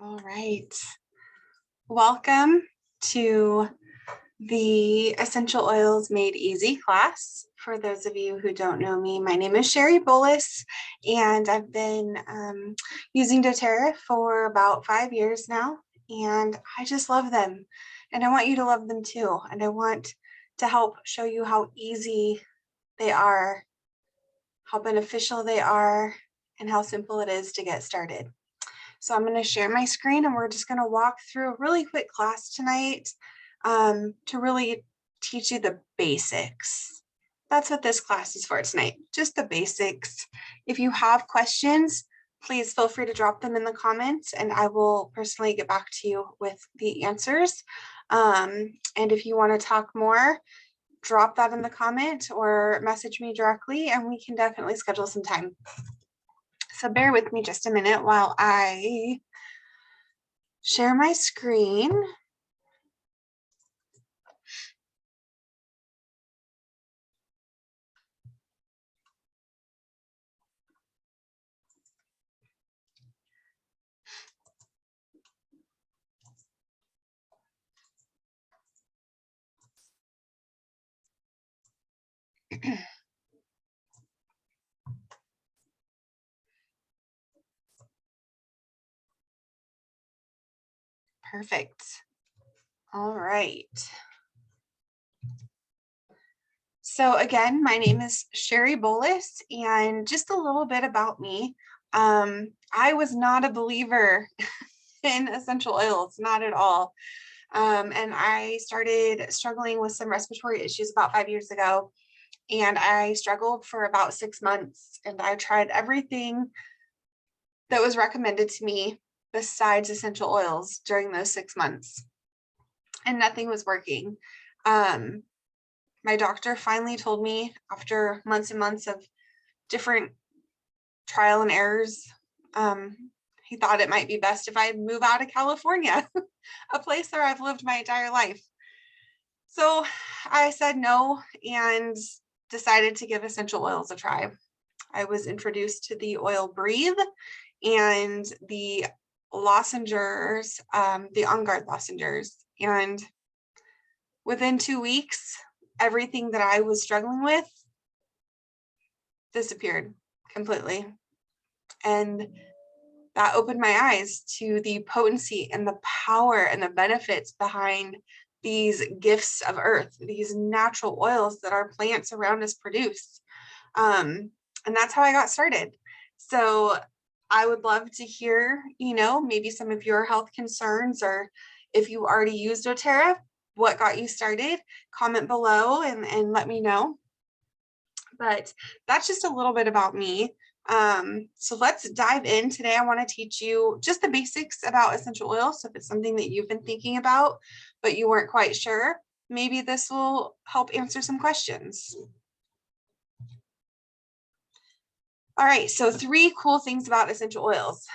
All right. Welcome to the Essential Oils Made Easy class. For those of you who don't know me, my name is Shari, BOULAS, and I've been using doTERRA for about 5 years now, and I just love them. And I want you to love them too. And I want to help show you how easy they are, how beneficial they are, and how simple it is to get started. So I'm going to share my screen and we're just going to walk through a really quick class tonight to really teach you the basics. That's what this class is for tonight, just the basics. If you have questions, please feel free to drop them in the comments and I will personally get back to you with the answers. And if you want to talk more, drop that in the comment or message me directly and we can definitely schedule some time. So bear with me just a minute while I share my screen. Perfect. All right. So again, my name is Shari BOULAS, and just a little bit about me. I was not a believer in essential oils, not at all. And I started struggling with some respiratory issues about 5 years ago. And I struggled for about 6 months and I tried everything that was recommended to me besides essential oils during those 6 months. And nothing was working. My doctor finally told me after months and months of different trial and errors, he thought it might be best if I move out of California, a place where I've lived my entire life. So I said no and decided to give essential oils a try. I was introduced to the oil Breathe and the lozengers, the On Guard lozengers. And within 2 weeks, everything that I was struggling with disappeared completely. And that opened my eyes to the potency and the power and the benefits behind these gifts of earth, these natural oils that our plants around us produce. And that's how I got started. So I would love to hear, maybe some of your health concerns, or if you already used doTERRA, what got you started. Comment below and let me know. But that's just a little bit about me. So let's dive in. Today I want to teach you just the basics about essential oils. So if it's something that you've been thinking about, but you weren't quite sure, maybe this will help answer some questions. All right, so 3 cool things about essential oils.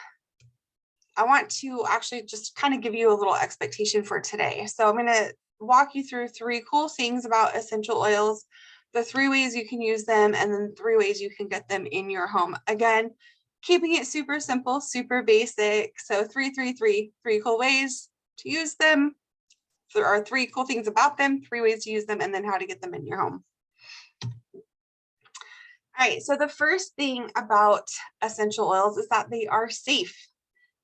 I want to actually just kind of give you a little expectation for today. So I'm going to walk you through 3 cool things about essential oils, the 3 ways you can use them, and then 3 ways you can get them in your home. Again, keeping it super simple, super basic. So 3 cool ways to use them. There are 3 cool things about them, 3 ways to use them, and then how to get them in your home. All right, so the first thing about essential oils is that they are safe.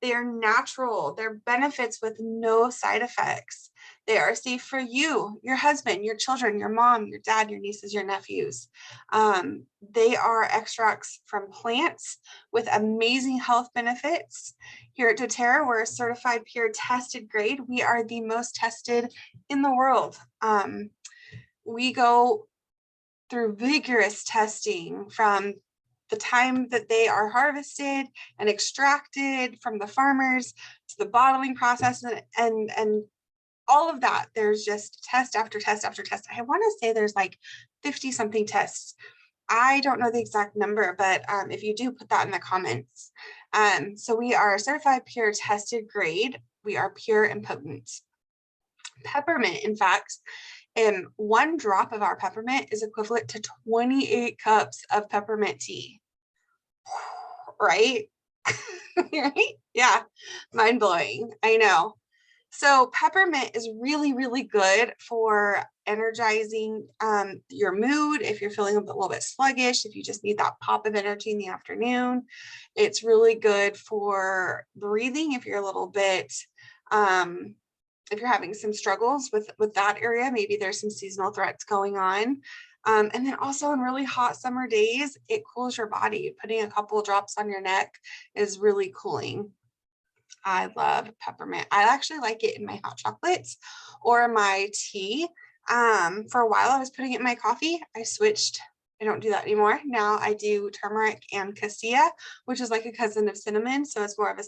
They are natural. They're benefits with no side effects. They are safe for you, your husband, your children, your mom, your dad, your nieces, your nephews. They are extracts from plants with amazing health benefits. Here at doTERRA, we're a certified pure tested grade. We are the most tested in the world. We go through vigorous testing from the time that they are harvested and extracted from the farmers to the bottling process and all of that. There's just test after test after test. I want to say there's like 50 something tests. I don't know the exact number, but if you do, put that in the comments. So we are certified pure tested grade. We are pure and potent. Peppermint, in fact, 1 drop of our peppermint is equivalent to 28 cups of peppermint tea. Right? Right? Yeah, mind blowing. I know. So peppermint is really, really good for energizing your mood. If you're feeling a little bit sluggish, if you just need that pop of energy in the afternoon, it's really good for breathing. If you're a little bit, if you're having some struggles with that area, maybe there's some seasonal threats going on. And then also on really hot summer days, it cools your body. Putting a couple of drops on your neck is really cooling. I love peppermint. I actually like it in my hot chocolates or my tea. For a while I was putting it in my coffee. I switched. I don't do that anymore. Now I do turmeric and cassia, which is like a cousin of cinnamon. So it's more of a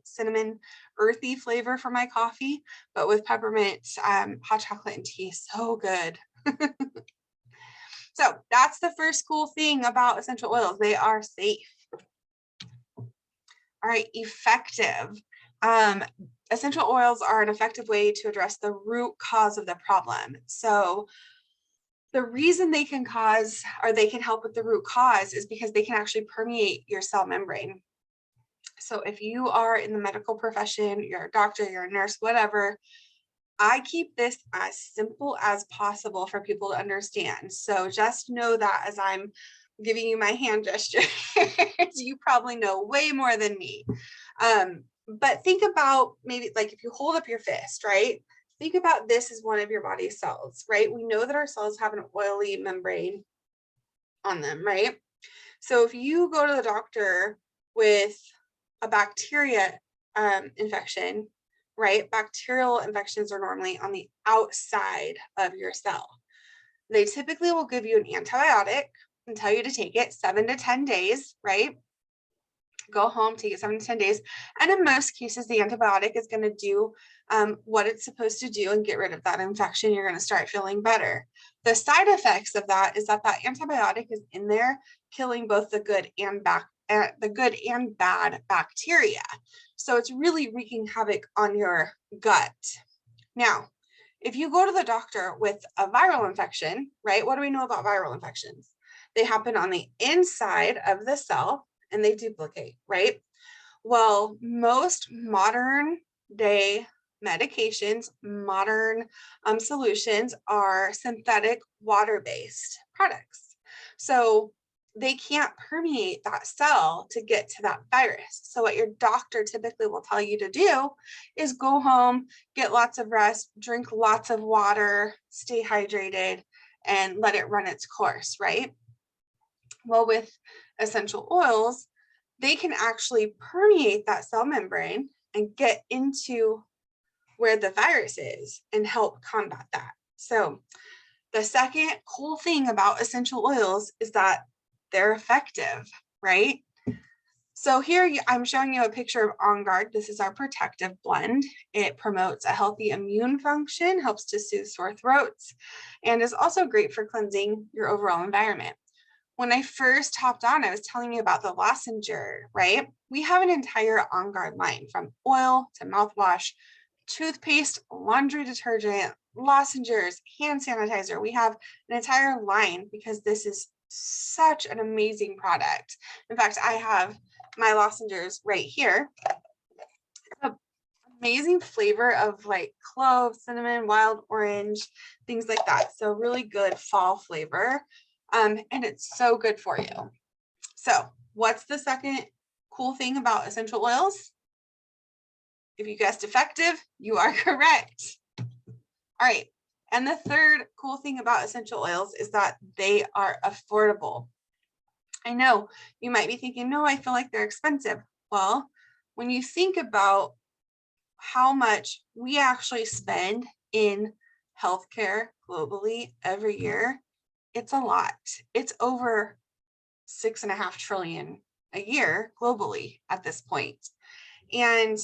cinnamon earthy flavor for my coffee. But with peppermint, hot chocolate and tea, so good. So that's the first cool thing about essential oils. They are safe. All right, effective. Essential oils are an effective way to address the root cause of the problem. So the reason they can cause, or they can help with the root cause, is because they can actually permeate your cell membrane. So if you are in the medical profession, you're a doctor, you're a nurse, whatever, I keep this as simple as possible for people to understand. So just know that as I'm giving you my hand gesture, you probably know way more than me. But think about maybe like if you hold up your fist, right? Think about this as one of your body's cells, right? We know that our cells have an oily membrane on them, right? So if you go to the doctor with a bacteria infection, right? Bacterial infections are normally on the outside of your cell. They typically will give you an antibiotic and tell you to take it 7 to 10 days, right? Go home, take it 7 to 10 days. And in most cases, the antibiotic is going to do what it's supposed to do and get rid of that infection. You're going to start feeling better. The side effects of that is that antibiotic is in there killing both the good and bad bacteria. So it's really wreaking havoc on your gut. Now, if you go to the doctor with a viral infection, right? What do we know about viral infections? They happen on the inside of the cell and they duplicate, right? Well, most modern day medications, modern solutions are synthetic water-based products. So they can't permeate that cell to get to that virus. So what your doctor typically will tell you to do is go home, get lots of rest, drink lots of water, stay hydrated, and let it run its course, right? Well, with essential oils, they can actually permeate that cell membrane and get into where the virus is and help combat that. So the second cool thing about essential oils is that they're effective, right? So here I'm showing you a picture of On Guard. This is our protective blend. It promotes a healthy immune function, helps to soothe sore throats, and is also great for cleansing your overall environment. When I first hopped on, I was telling you about the lassenger, right? We have an entire On Guard line from oil to mouthwash, toothpaste, laundry detergent, lozenges, hand sanitizer. We have an entire line because this is such an amazing product. In fact, I have my lozenges right here. Amazing flavor of like clove, cinnamon, wild orange, things like that. So really good fall flavor. And it's so good for you. So what's the second cool thing about essential oils? If you guessed effective, you are correct. All right. And the third cool thing about essential oils is that they are affordable. I know you might be thinking, no, I feel like they're expensive. Well, when you think about how much we actually spend in healthcare globally every year, it's a lot. It's over 6.5 trillion a year globally at this point. And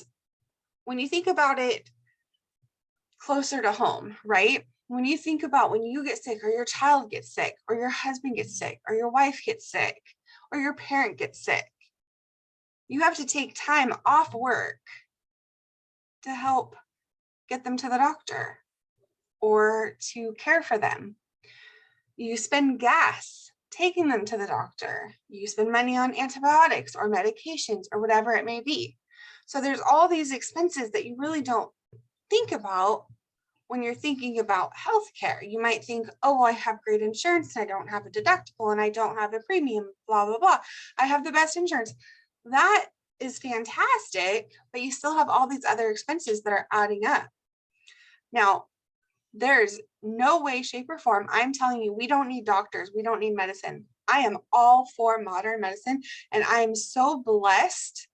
when you think about it closer to home, right? When you think about when you get sick or your child gets sick or your husband gets sick or your wife gets sick or your parent gets sick, you have to take time off work to help get them to the doctor or to care for them. You spend gas taking them to the doctor. You spend money on antibiotics or medications or whatever it may be. So there's all these expenses that you really don't think about when you're thinking about healthcare. You might think, oh, I have great insurance and I don't have a deductible and I don't have a premium, blah, blah, blah. I have the best insurance. That is fantastic, but you still have all these other expenses that are adding up. Now, there's no way, shape, or form I'm telling you we don't need doctors, we don't need medicine. I am all for modern medicine, and I am so blessed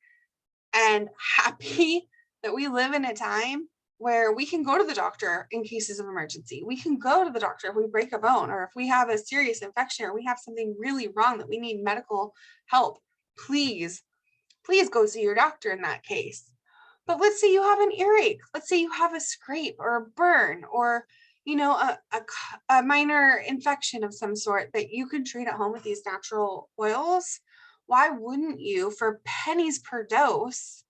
and happy that we live in a time where we can go to the doctor in cases of emergency. We can go to the doctor if we break a bone, or if we have a serious infection, or we have something really wrong that we need medical help. Please go see your doctor in that case. But let's say you have an earache. Let's say you have a scrape or a burn, or a minor infection of some sort that you can treat at home with these natural oils. Why wouldn't you, for pennies per dose,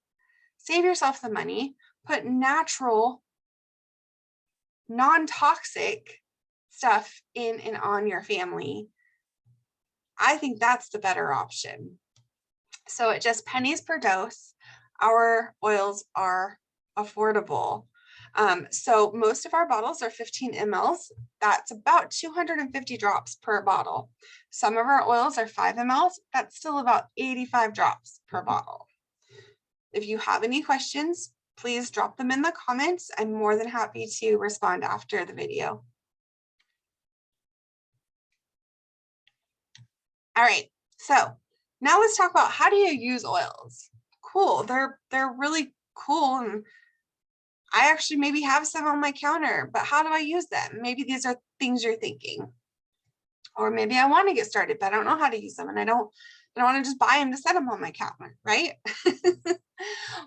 save yourself the money, put natural, non-toxic stuff in and on your family? I think that's the better option. So at just pennies per dose, our oils are affordable. So most of our bottles are 15 mLs. That's about 250 drops per bottle. Some of our oils are 5 mLs. That's still about 85 drops per bottle. If you have any questions, please drop them in the comments. I'm more than happy to respond after the video. All right, so now let's talk about, how do you use oils? Cool, they're really cool, and I actually maybe have some on my counter, but how do I use them? Maybe these are things you're thinking. Or maybe I want to get started, but I don't know how to use them, and I don't want to just buy them to set them on my counter, right?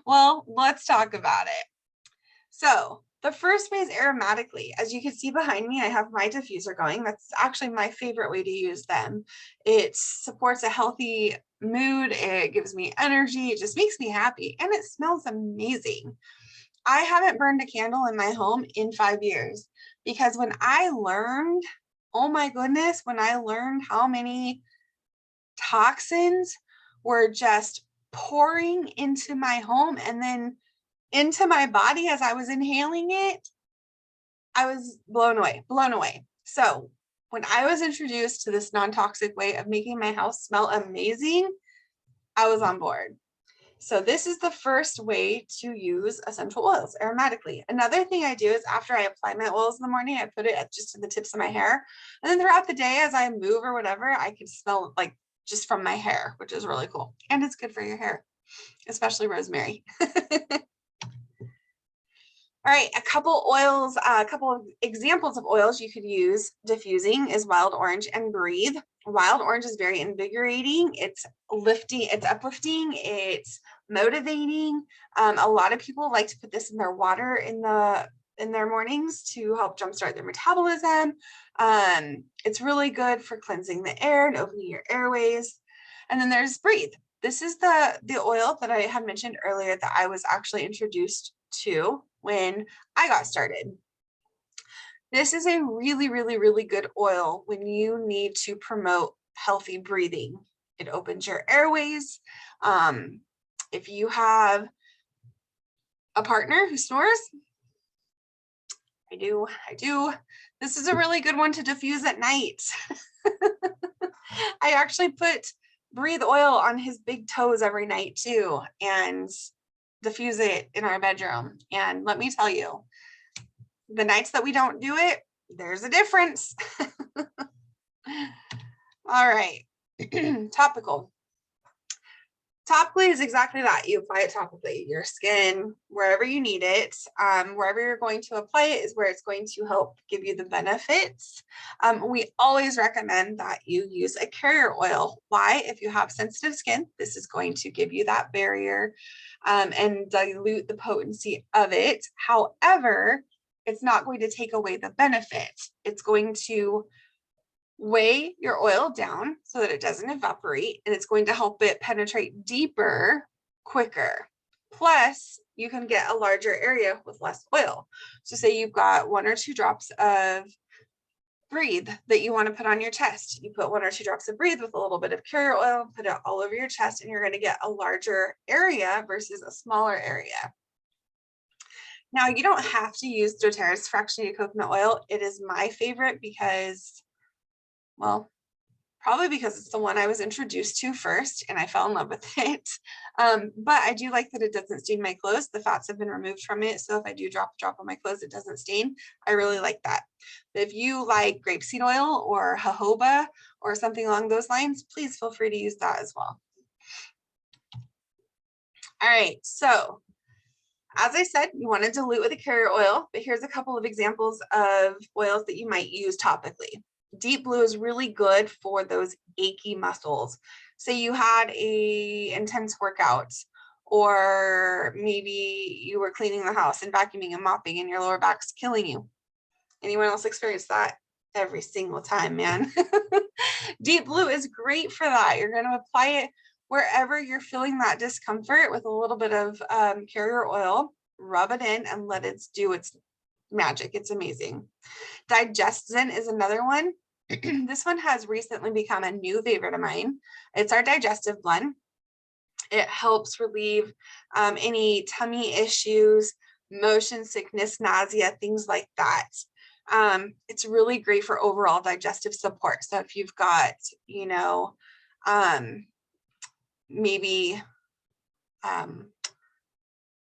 Well, let's talk about it. So the first way is aromatically. As you can see behind me, I have my diffuser going. That's actually my favorite way to use them. It supports a healthy mood. It gives me energy. It just makes me happy, and it smells amazing. I haven't burned a candle in my home in 5 years, because when I learned, oh my goodness, when I learned how many toxins were just pouring into my home and then into my body as I was inhaling it, I was blown away. So when I was introduced to this non-toxic way of making my house smell amazing, I was on board. So this is the first way to use essential oils aromatically. Another thing I do is, after I apply my oils in the morning, I put it just to the tips of my hair. And then throughout the day, as I move or whatever, I can smell like just from my hair, which is really cool. And it's good for your hair, especially rosemary. All right, a couple of examples of oils you could use diffusing is wild orange and breathe. Wild orange is very invigorating. It's lifting, it's uplifting, it's motivating. A lot of people like to put this in their water in their mornings to help jumpstart their metabolism. It's really good for cleansing the air and opening your airways. And then there's breathe. This is the oil that I had mentioned earlier that I was actually introduced to when I got started. This is a really, really, really good oil when you need to promote healthy breathing. It opens your airways. If you have a partner who snores, I do. This is a really good one to diffuse at night. I actually put breathe oil on his big toes every night too, and diffuse it in our bedroom. And let me tell you, the nights that we don't do it, there's a difference. All right. Topical. Topically is exactly that. You apply it topically, your skin, wherever you need it. Wherever you're going to apply it is where it's going to help give you the benefits. We always recommend that you use a carrier oil. Why? If you have sensitive skin, this is going to give you that barrier and dilute the potency of it. However, it's not going to take away the benefit. It's going to weigh your oil down so that it doesn't evaporate, and it's going to help it penetrate deeper, quicker. Plus, you can get a larger area with less oil. So say you've got 1 or 2 drops of Breathe that you want to put on your chest. You put 1 or 2 drops of Breathe with a little bit of carrier oil, put it all over your chest, and you're going to get a larger area versus a smaller area. Now, you don't have to use doTERRA's fractionated coconut oil. It is my favorite because, well, probably because it's the one I was introduced to first and I fell in love with it. But I do like that it doesn't stain my clothes. The fats have been removed from it. So if I do drop on my clothes, it doesn't stain. I really like that. But if you like grapeseed oil or jojoba or something along those lines, please feel free to use that as well. All right, so as I said, you want to dilute with a carrier oil, but here's a couple of examples of oils that you might use topically. Deep Blue is really good for those achy muscles. Say you had a intense workout, or maybe you were cleaning the house and vacuuming and mopping and your lower back's killing you. Anyone else experience that? Every single time, man. Deep Blue is great for that. You're going to apply it wherever you're feeling that discomfort with a little bit of carrier oil, rub it in and let it do its magic. It's amazing. Digestin is another one. This one has recently become a new favorite of mine. It's our digestive blend. It helps relieve any tummy issues, motion sickness, nausea, things like that. It's really great for overall digestive support. So if you've got, maybe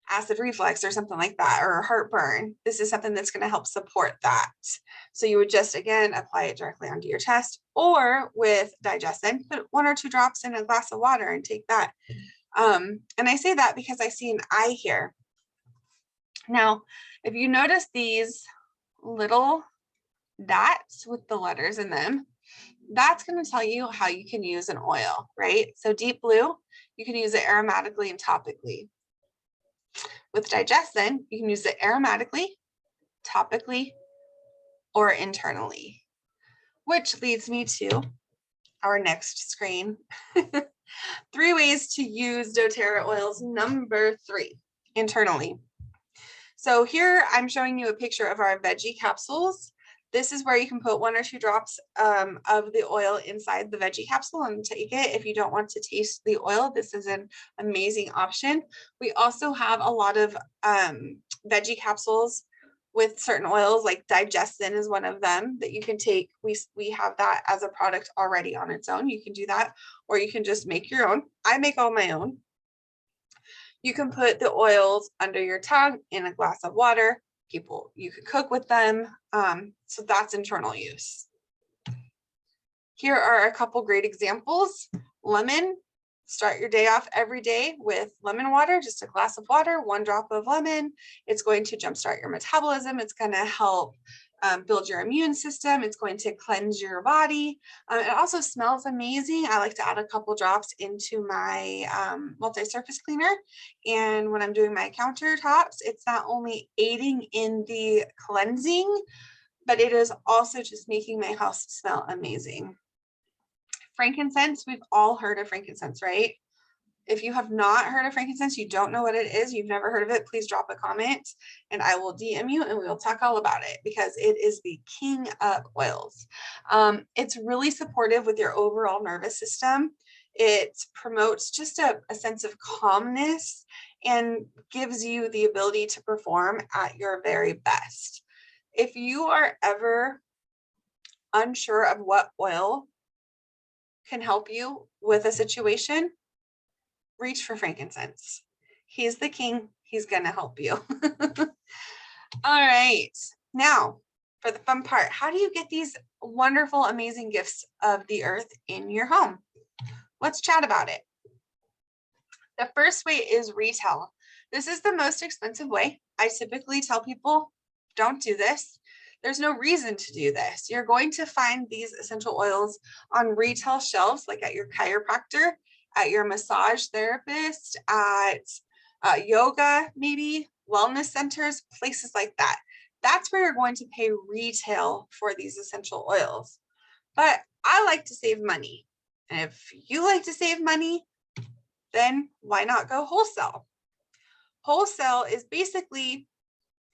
acid reflux or something like that, or heartburn, this is something that's going to help support that. So you would just, again, apply it directly onto your chest, or with digestin, put 1 or 2 drops in a glass of water and take that. And I say that because I see an eye here. Now, if you notice these little dots with the letters in them, that's going to tell you how you can use an oil, right? So Deep Blue, you can use it aromatically and topically. With digestin, you can use it aromatically, topically, or internally, which leads me to our next screen. 3 ways to use doTERRA oils. Number 3, internally. So here I'm showing you a picture of our veggie capsules. This is where you can put 1 or 2 drops of the oil inside the veggie capsule and take it. If you don't want to taste the oil, this is an amazing option. We also have a lot of veggie capsules with certain oils, like digestin is one of them that you can take. We have that as a product already on its own. You can do that, or you can just make your own. I make all my own. You can put the oils under your tongue in a glass of water. You could cook with them. So that's internal use. Here are a couple great examples. Lemon. Start your day off every day with lemon water, just a glass of water, 1 drop of lemon. It's going to jumpstart your metabolism. It's going to help build your immune system. It's going to cleanse your body. It also smells amazing. I like to add a couple drops into my multi-surface cleaner. And when I'm doing my countertops, it's not only aiding in the cleansing, but it is also just making my house smell amazing. Frankincense, we've all heard of frankincense, right? If you have not heard of frankincense, you don't know what it is, you've never heard of it, please drop a comment and I will DM you and we will talk all about it, because it is the king of oils. It's really supportive with your overall nervous system. It promotes just a sense of calmness and gives you the ability to perform at your very best. If you are ever unsure of what oil can help you with a situation, reach for frankincense. He's the king. He's going to help you. All right. Now, for the fun part, how do you get these wonderful, amazing gifts of the earth in your home? Let's chat about it. The first way is retail. This is the most expensive way. I typically tell people, don't do this. There's no reason to do this. You're going to find these essential oils on retail shelves, like at your chiropractor, at your massage therapist, at yoga, maybe wellness centers, places like that. That's where you're going to pay retail for these essential oils. But I like to save money. And if you like to save money, then why not go wholesale? Wholesale is basically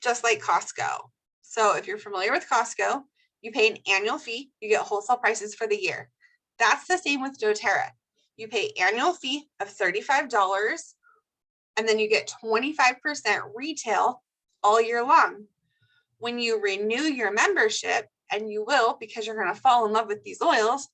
just like Costco. So if you're familiar with Costco, You pay an annual fee, you get wholesale prices for the year. That's the same with doTERRA. You pay annual fee of $35, and then you get 25% retail all year long. When you renew your membership, and you will because you're going to fall in love with these oils,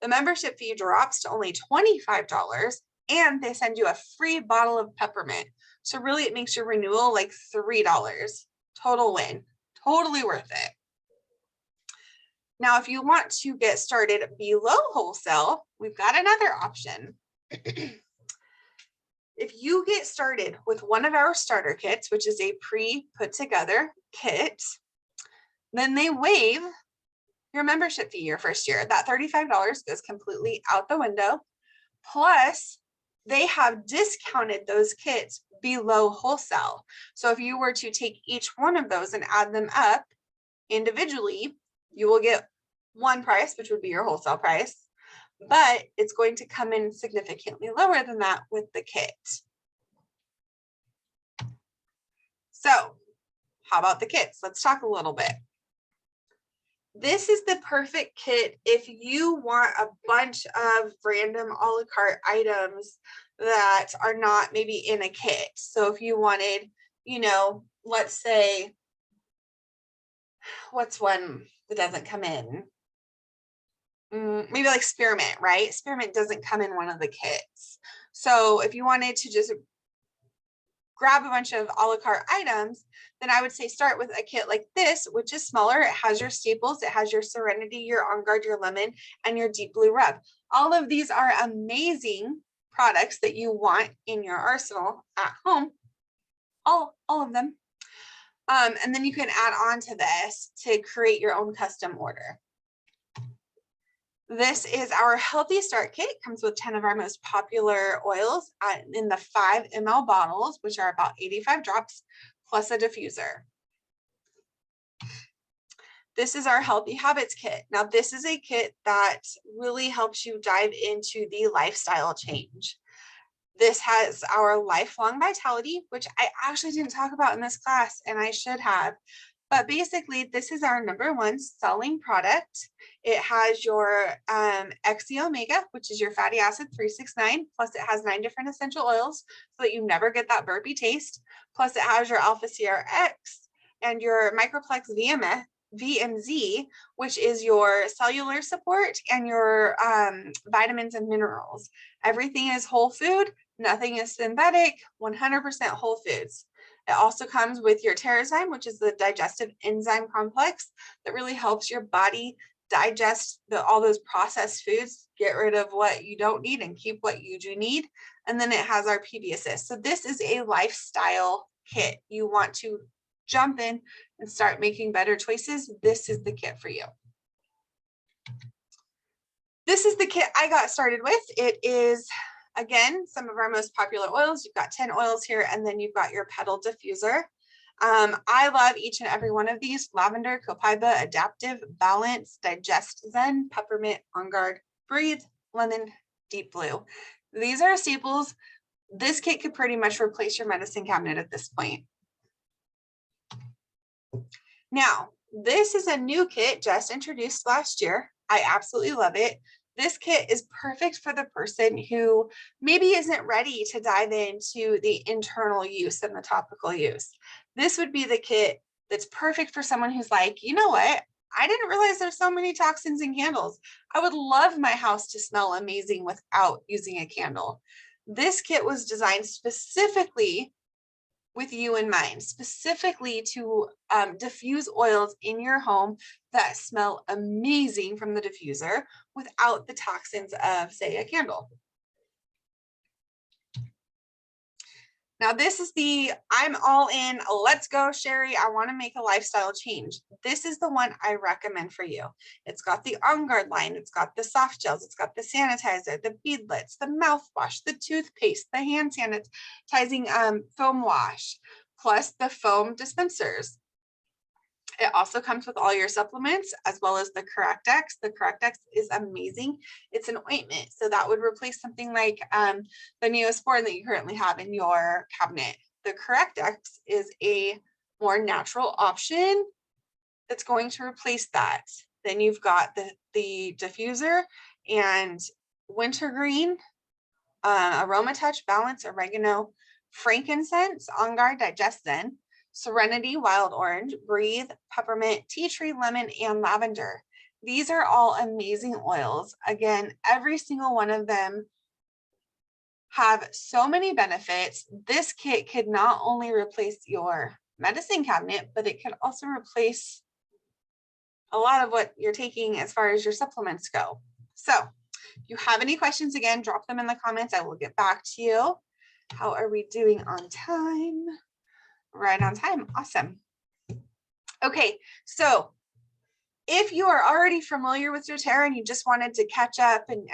the membership fee drops to only $25, and they send you a free bottle of peppermint. So really it makes your renewal like $3. Total win, totally worth it. Now, if you want to get started below wholesale, we've got another option. If you get started with one of our starter kits, which is a pre-put together kit, then they waive your membership fee your first year. That $35 goes completely out the window. Plus, they have discounted those kits below wholesale. So if you were to take each one of those and add them up individually, you will get one price, which would be your wholesale price, but it's going to come in significantly lower than that with the kit. So how about the kits? Let's talk a little bit. This is the perfect kit if you want a bunch of random a la carte items that are not maybe in a kit. So if you wanted, you know, let's say, what's one that doesn't come in? Maybe like spearmint, right? Spearmint doesn't come in one of the kits. So if you wanted to just grab a bunch of a la carte items, then I would say start with a kit like this, which is smaller. It has your staples, it has your Serenity, your On Guard, your Lemon, and your Deep Blue Rub. All of these are amazing products that you want in your arsenal at home, all of them. And then you can add on to this to create your own custom order. This is our Healthy Start Kit. It comes with 10 of our most popular oils in the 5 ml bottles, which are about 85 drops, plus a diffuser. This is our Healthy Habits Kit. Now, this is a kit that really helps you dive into the lifestyle change. This has our Lifelong Vitality, which I actually didn't talk about in this class, and I should have. But basically, this is our #1 selling product. It has your XE Omega, which is your fatty acid 369, plus it has 9 different essential oils so that you never get that burpy taste. Plus it has your Alpha CRX and your Microplex VMZ, which is your cellular support and your vitamins and minerals. Everything is whole food, nothing is synthetic, 100% whole foods. It also comes with your Terrazyme, which is the digestive enzyme complex that really helps your body digest all those processed foods, get rid of what you don't need and keep what you do need. And then it has our PB Assist. So this is a lifestyle kit. You want to jump in and start making better choices. This is the kit for you. This is the kit I got started with. It is, again, some of our most popular oils. You've got 10 oils here, and then you've got your petal diffuser. I love each and every one of these: lavender, copaiba, adaptive, balance, digest, zen, peppermint, On Guard, breathe, lemon, deep blue. These are staples. This kit could pretty much replace your medicine cabinet at this point. Now, this is a new kit just introduced last year. I absolutely love it. This kit is perfect for the person who maybe isn't ready to dive into the internal use and the topical use. This would be the kit that's perfect for someone who's like, you know what? I didn't realize there's so many toxins in candles. I would love my house to smell amazing without using a candle. This kit was designed specifically with you in mind, specifically to diffuse oils in your home that smell amazing from the diffuser without the toxins of, say, a candle. Now, this is the I'm all in, let's go, Shari, I want to make a lifestyle change. This is the one I recommend for you. It's got the On Guard line, it's got the soft gels, it's got the sanitizer, the beadlets, the mouthwash, the toothpaste, the hand sanitizing foam wash, plus the foam dispensers. It also comes with all your supplements as well as the Correct-X. The Correct-X is amazing. It's an ointment, so that would replace something like the Neosporin that you currently have in your cabinet. The Correct-X is a more natural option that's going to replace that. Then you've got the diffuser and wintergreen, aroma touch, balance, oregano, frankincense, on guard, digest zen, serenity, wild orange, breathe, peppermint, tea tree, lemon, and lavender. These are all amazing oils. Again, every single one of them have so many benefits. This kit could not only replace your medicine cabinet, but it could also replace a lot of what you're taking as far as your supplements go. So if you have any questions, again, drop them in the comments. I will get back to you. How are we doing on time? Right on time. Awesome. Okay, so if you are already familiar with doTERRA and you just wanted to catch up and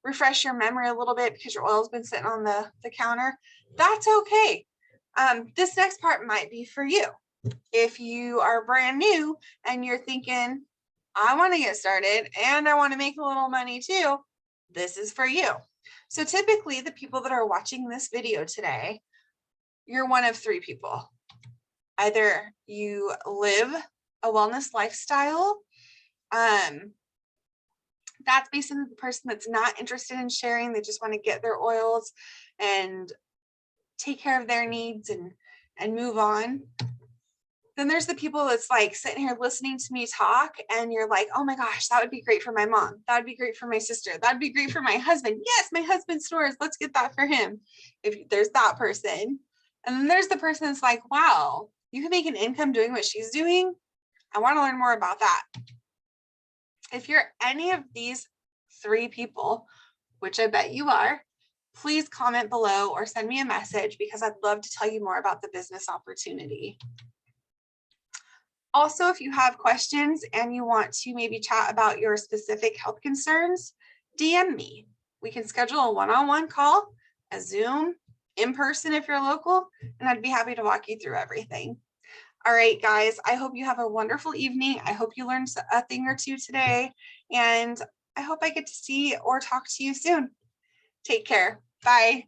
refresh your memory a little bit because your oil's been sitting on the counter, that's okay. This next part might be for you. If you are brand new and you're thinking, I want to get started and I want to make a little money too, this is for you. So typically the people that are watching this video today, you're one of three people. Either you live a wellness lifestyle, that's basically the person that's not interested in sharing. They just want to get their oils and take care of their needs and move on. Then there's the people that's like sitting here listening to me talk and you're like, oh my gosh, that would be great for my mom. That would be great for my sister. That'd be great for my husband. Yes, my husband snores. Let's get that for him. If there's that person. And then there's the person that's like, wow, you can make an income doing what she's doing. I want to learn more about that. If you're any of these three people, which I bet you are, please comment below or send me a message because I'd love to tell you more about the business opportunity. Also, if you have questions and you want to maybe chat about your specific health concerns, DM me. We can schedule a one-on-one call, a Zoom, in person if you're local, and I'd be happy to walk you through everything. All right, guys, I hope you have a wonderful evening. I hope you learned a thing or two today, and I hope I get to see or talk to you soon. Take care. Bye.